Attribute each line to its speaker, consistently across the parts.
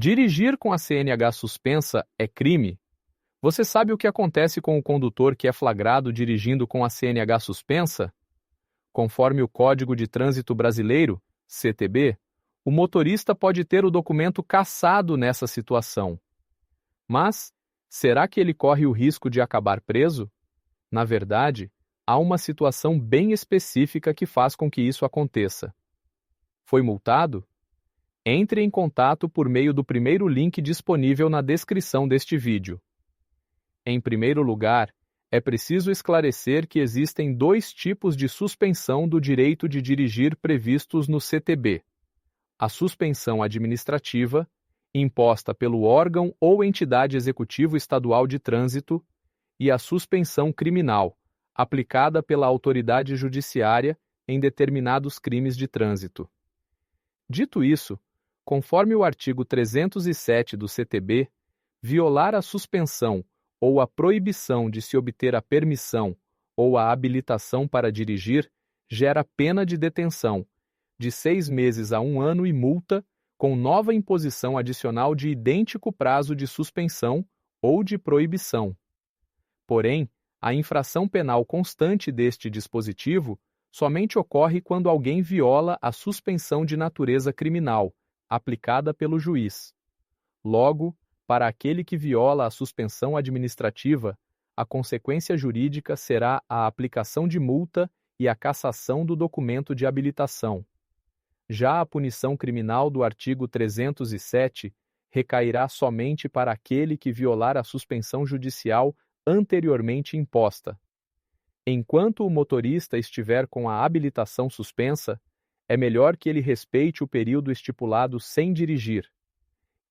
Speaker 1: Dirigir com a CNH suspensa é crime? Você sabe o que acontece com o condutor que é flagrado dirigindo com a CNH suspensa? Conforme o Código de Trânsito Brasileiro, CTB, o motorista pode ter o documento cassado nessa situação. Mas, será que ele corre o risco de acabar preso? Na verdade, há uma situação bem específica que faz com que isso aconteça. Foi multado? Entre em contato por meio do primeiro link disponível na descrição deste vídeo. Em primeiro lugar, é preciso esclarecer que existem dois tipos de suspensão do direito de dirigir previstos no CTB: a suspensão administrativa, imposta pelo órgão ou entidade executivo estadual de trânsito, e a suspensão criminal, aplicada pela autoridade judiciária em determinados crimes de trânsito. Dito isso, conforme o artigo 307 do CTB, violar a suspensão ou a proibição de se obter a permissão ou a habilitação para dirigir gera pena de detenção de 6 meses a 1 ano e multa, com nova imposição adicional de idêntico prazo de suspensão ou de proibição. Porém, a infração penal constante deste dispositivo somente ocorre quando alguém viola a suspensão de natureza criminal, aplicada pelo juiz. Logo, para aquele que viola a suspensão administrativa, a consequência jurídica será a aplicação de multa e a cassação do documento de habilitação. Já a punição criminal do artigo 307 recairá somente para aquele que violar a suspensão judicial anteriormente imposta. Enquanto o motorista estiver com a habilitação suspensa, é melhor que ele respeite o período estipulado sem dirigir.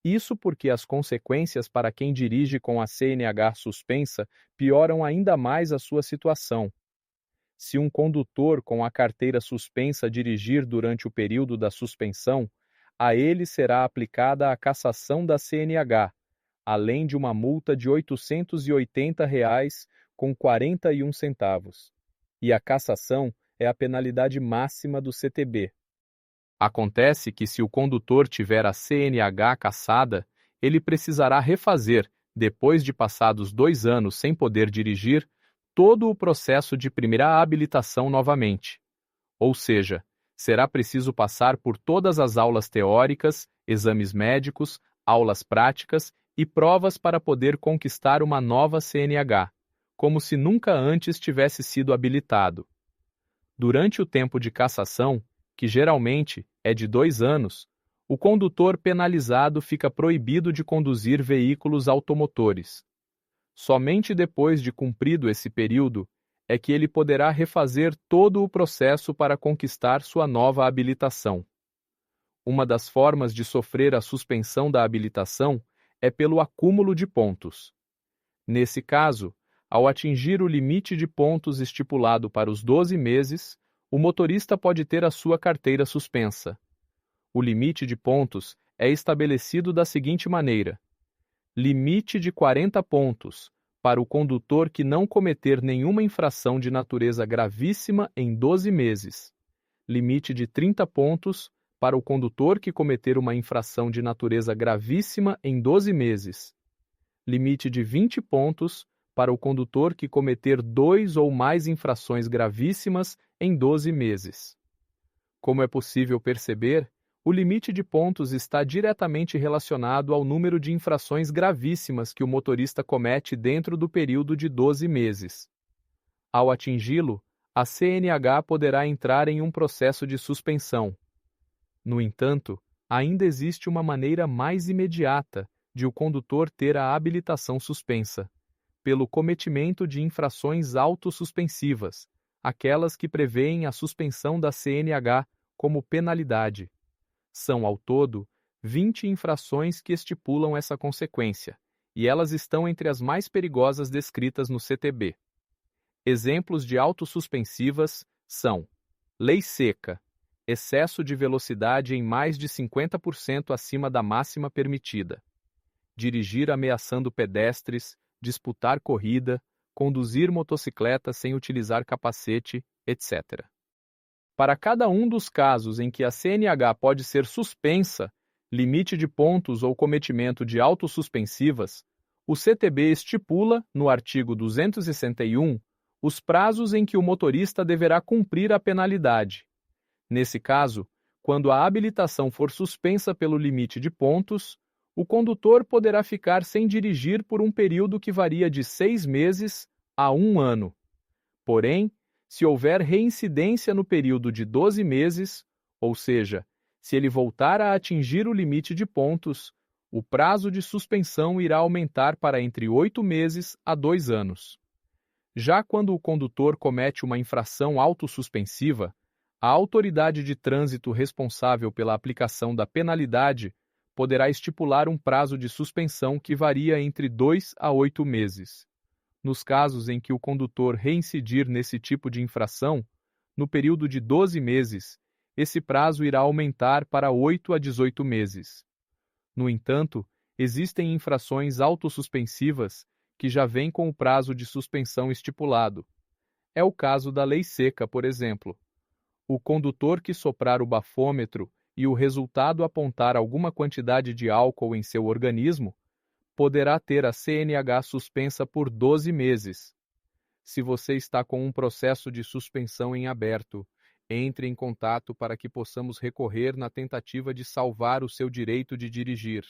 Speaker 1: Isso porque as consequências para quem dirige com a CNH suspensa pioram ainda mais a sua situação. Se um condutor com a carteira suspensa dirigir durante o período da suspensão, a ele será aplicada a cassação da CNH, além de uma multa de R$ 880,41. E a cassação é a penalidade máxima do CTB. Acontece que se o condutor tiver a CNH cassada, ele precisará refazer, depois de passados 2 anos sem poder dirigir, todo o processo de primeira habilitação novamente. Ou seja, será preciso passar por todas as aulas teóricas, exames médicos, aulas práticas e provas para poder conquistar uma nova CNH, como se nunca antes tivesse sido habilitado. Durante o tempo de cassação, que geralmente é de 2 anos, o condutor penalizado fica proibido de conduzir veículos automotores. Somente depois de cumprido esse período é que ele poderá refazer todo o processo para conquistar sua nova habilitação. Uma das formas de sofrer a suspensão da habilitação é pelo acúmulo de pontos. Nesse caso, ao atingir o limite de pontos estipulado para os 12 meses, o motorista pode ter a sua carteira suspensa. O limite de pontos é estabelecido da seguinte maneira: limite de 40 pontos para o condutor que não cometer nenhuma infração de natureza gravíssima em 12 meses. Limite de 30 pontos para o condutor que cometer uma infração de natureza gravíssima em 12 meses. Limite de 20 pontos para o condutor que cometer 2 ou mais infrações gravíssimas em 12 meses. Como é possível perceber, o limite de pontos está diretamente relacionado ao número de infrações gravíssimas que o motorista comete dentro do período de 12 meses. Ao atingi-lo, a CNH poderá entrar em um processo de suspensão. No entanto, ainda existe uma maneira mais imediata de o condutor ter a habilitação suspensa: pelo cometimento de infrações autossuspensivas, aquelas que prevêem a suspensão da CNH como penalidade. São, ao todo, 20 infrações que estipulam essa consequência, e elas estão entre as mais perigosas descritas no CTB. Exemplos de autossuspensivas são: lei seca, excesso de velocidade em mais de 50% acima da máxima permitida, dirigir ameaçando pedestres, disputar corrida, conduzir motocicleta sem utilizar capacete, etc. Para cada um dos casos em que a CNH pode ser suspensa, limite de pontos ou cometimento de autossuspensivas, o CTB estipula, no artigo 261, os prazos em que o motorista deverá cumprir a penalidade. Nesse caso, quando a habilitação for suspensa pelo limite de pontos, o condutor poderá ficar sem dirigir por um período que varia de 6 meses a 1 ano. Porém, se houver reincidência no período de 12 meses, ou seja, se ele voltar a atingir o limite de pontos, o prazo de suspensão irá aumentar para entre 8 meses a 2 anos. Já quando o condutor comete uma infração autossuspensiva, a autoridade de trânsito responsável pela aplicação da penalidade poderá estipular um prazo de suspensão que varia entre 2 a 8 meses. Nos casos em que o condutor reincidir nesse tipo de infração, no período de 12 meses, esse prazo irá aumentar para 8 a 18 meses. No entanto, existem infrações autossuspensivas que já vêm com o prazo de suspensão estipulado. É o caso da lei seca, por exemplo. O condutor que soprar o bafômetro e o resultado apontar alguma quantidade de álcool em seu organismo, poderá ter a CNH suspensa por 12 meses. Se você está com um processo de suspensão em aberto, entre em contato para que possamos recorrer na tentativa de salvar o seu direito de dirigir.